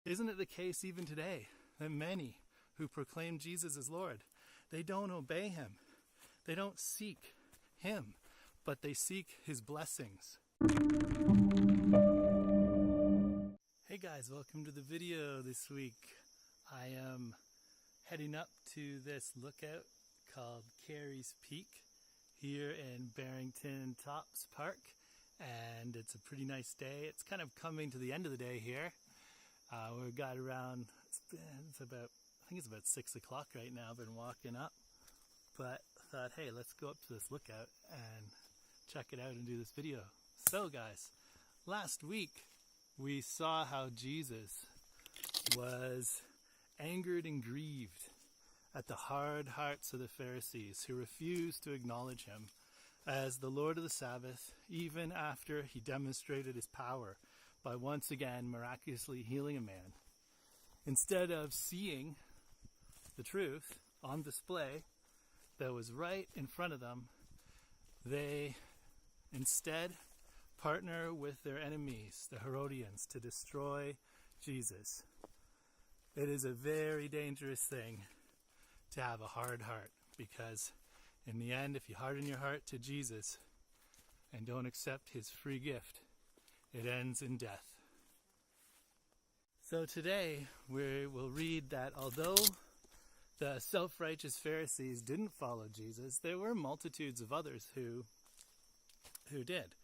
Isn't it the case even today that many who proclaim Jesus as Lord, they don't obey him, they don't seek him, but they seek his blessings? Hey guys, welcome to the video this week. I am heading up to this lookout called Carey's Peak here in Barrington Tops Park, and it's a pretty nice day. It's kind of coming to the end of the day here. We've got around, I think it's about 6 o'clock right now. I've been walking up, but thought, hey, let's go up to this lookout and check it out and do this video. So guys, last week we saw how Jesus was angered and grieved at the hard hearts of the Pharisees who refused to acknowledge him as the Lord of the Sabbath, even after he demonstrated his power by once again miraculously healing a man. Instead of seeing the truth on display that was right in front of them, they instead partner with their enemies, the Herodians, to destroy Jesus. It is a very dangerous thing to have a hard heart, because in the end, if you harden your heart to Jesus and don't accept his free gift, it ends in death. So today we will read that although the self-righteous Pharisees didn't follow Jesus, there were multitudes of others who did.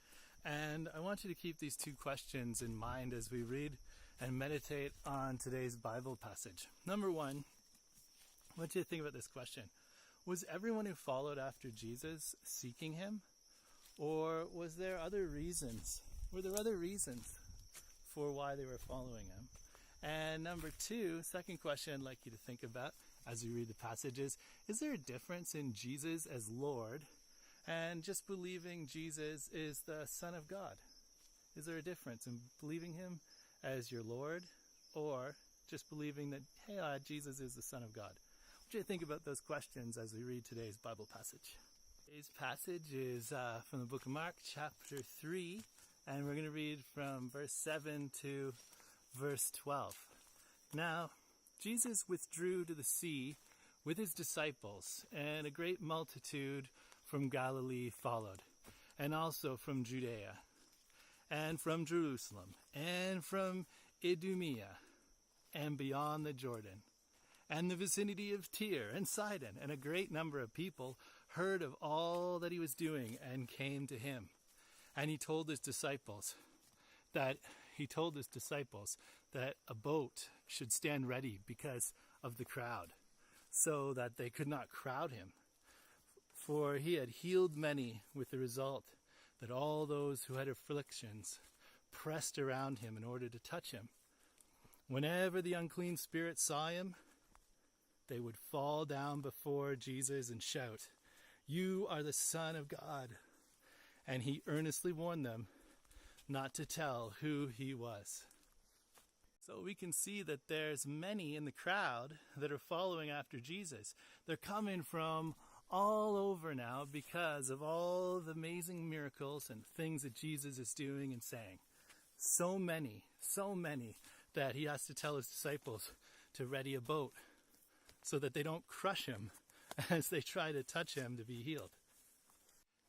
And I want you to keep these two questions in mind as we read and meditate on today's Bible passage. Number one, I want you to think about this question. Was everyone who followed after Jesus seeking him? Or was there other reasons? Were there other reasons for why they were following him? And number two, second question I'd like you to think about as we read the passages, is there a difference in Jesus as Lord and just believing Jesus is the Son of God? Is there a difference in believing him as your Lord or just believing that, hey, Jesus is the Son of God? I want you to think about those questions as we read today's Bible passage. Today's passage is from the book of Mark, chapter 3, and we're going to read from verse 7 to verse 12. Now, Jesus withdrew to the sea with his disciples, and a great multitude from Galilee followed, and also from Judea, and from Jerusalem, and from Idumea, and beyond the Jordan, and the vicinity of Tyre and Sidon. And a great number of people heard of all that he was doing and came to him. And he told his disciples that a boat should stand ready because of the crowd, so that they could not crowd him. For he had healed many, with the result that all those who had afflictions pressed around him in order to touch him. Whenever the unclean spirits saw him, they would fall down before Jesus and shout, "You are the Son of God." And he earnestly warned them not to tell who he was. So we can see that there's many in the crowd that are following after Jesus. They're coming from all over now because of all the amazing miracles and things that Jesus is doing and saying. So many that he has to tell his disciples to ready a boat so that they don't crush him as they try to touch him to be healed.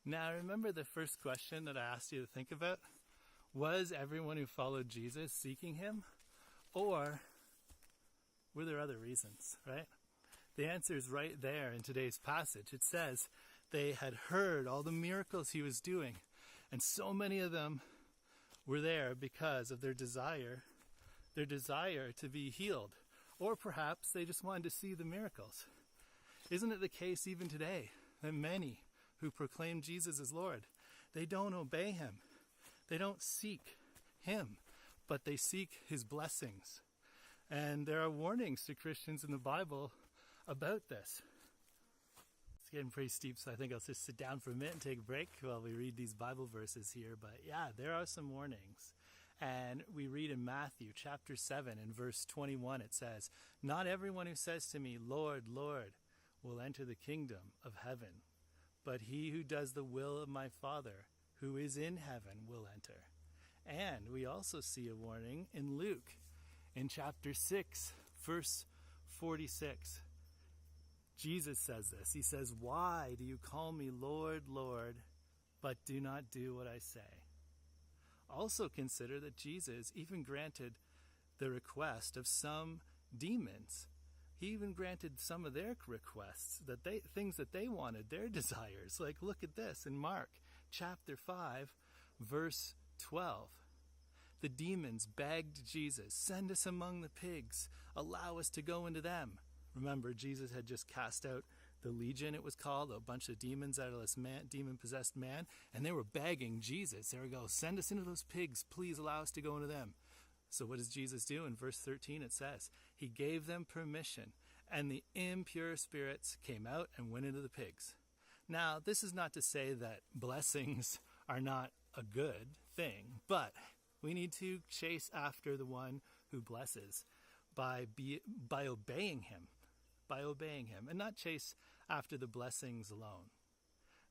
Now, remember the first question that I asked you to think about? Was everyone who followed Jesus seeking him? Or were there other reasons, right? The answer is right there in today's passage. It says they had heard all the miracles he was doing, and so many of them were there because of their desire to be healed. Or perhaps they just wanted to see the miracles. Isn't it the case even today that many who proclaim Jesus as Lord, they don't obey him, they don't seek him, but they seek his blessings? And there are warnings to Christians in the Bible about this. It's getting pretty steep, so I think I'll just sit down for a minute and take a break while we read these Bible verses here. But yeah, there are some warnings. And we read in Matthew chapter 7 and verse 21, it says, "Not everyone who says to me, 'Lord, Lord,' will enter the kingdom of heaven, but he who does the will of my Father who is in heaven will enter." And we also see a warning in Luke In chapter 6, verse 46, Jesus says this. He says, "Why do you call me Lord, Lord, but do not do what I say?" Also consider that Jesus even granted the request of some demons. He even granted some of their requests, things that they wanted, their desires. Like, look at this in Mark chapter 5, verse 12. The demons begged Jesus, "Send us among the pigs, allow us to go into them." Remember, Jesus had just cast out the legion, it was called, a bunch of demons out of this demon-possessed man, and they were begging Jesus. There we go, "Send us into those pigs, please allow us to go into them." So what does Jesus do? In verse 13 it says, he gave them permission, and the impure spirits came out and went into the pigs. Now, this is not to say that blessings are not a good thing, but we need to chase after the one who blesses by obeying him, and not chase after the blessings alone.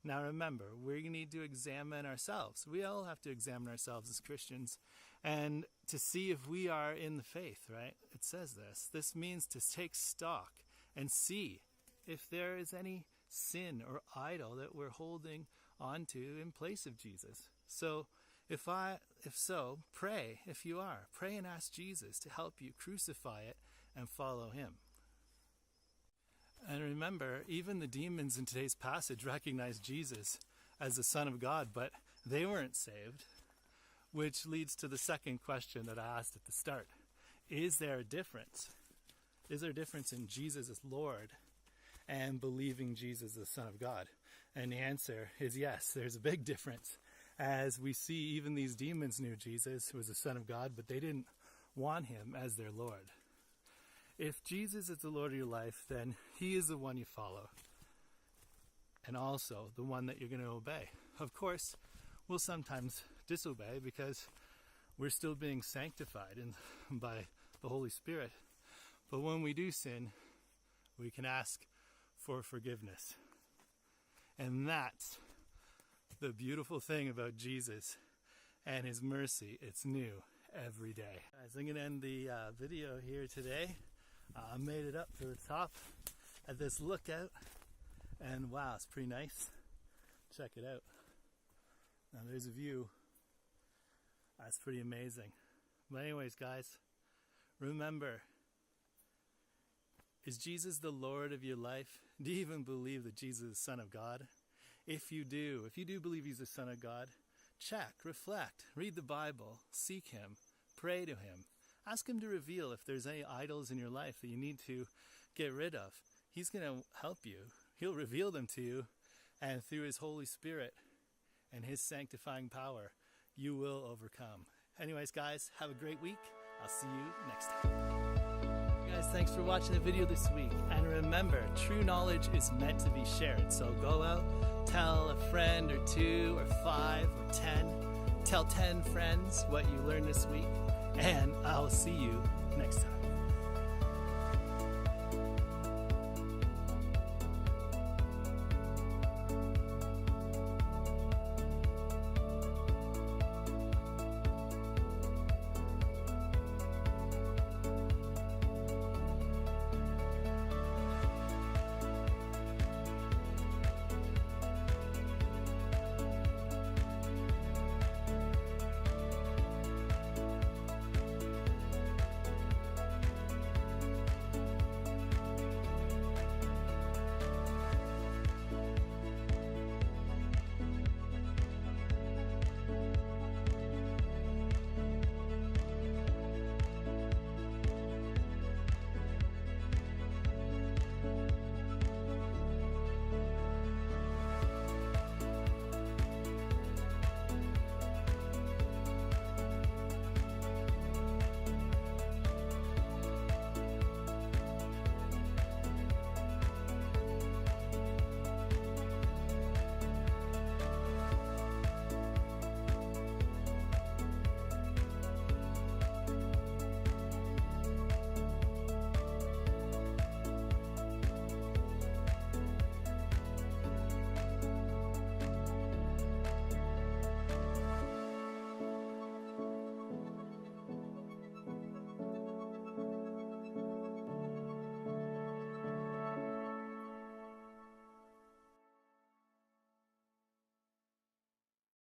Now remember, we need to examine ourselves. We all have to examine ourselves as Christians and to see if we are in the faith, right? It says this. This means to take stock and see if there is any sin or idol that we're holding onto in place of Jesus. So if so, pray. If you are, pray and ask Jesus to help you crucify it and follow him. And remember, even the demons in today's passage recognize Jesus as the Son of God, but they weren't saved, which leads to the second question that I asked at the start. Is there a difference? Is there a difference in Jesus as Lord and believing Jesus as the Son of God? And the answer is yes, there's a big difference. As we see, even these demons knew Jesus was the Son of God, but they didn't want him as their Lord. If Jesus is the Lord of your life, then he is the one you follow, and also the one that you're going to obey. Of course, we'll sometimes disobey because we're still being sanctified by the Holy Spirit. But when we do sin, we can ask for forgiveness. And that's the beautiful thing about Jesus and his mercy. It's new every day. Guys, I'm going to end the video here today. I made it up to the top at this lookout, and wow, it's pretty nice. Check it out. Now there's a view. That's pretty amazing. But anyways, guys, remember, is Jesus the Lord of your life? Do you even believe that Jesus is the Son of God? If you do believe he's the Son of God, check, reflect, read the Bible, seek him, pray to him. Ask him to reveal if there's any idols in your life that you need to get rid of. He's going to help you. He'll reveal them to you, and through his Holy Spirit and his sanctifying power, you will overcome. Anyways, guys, have a great week. I'll see you next time. Guys, thanks for watching the video this week. And remember, true knowledge is meant to be shared. So go out, tell a friend or 2 or 5 or 10. Tell 10 friends what you learned this week. And I'll see you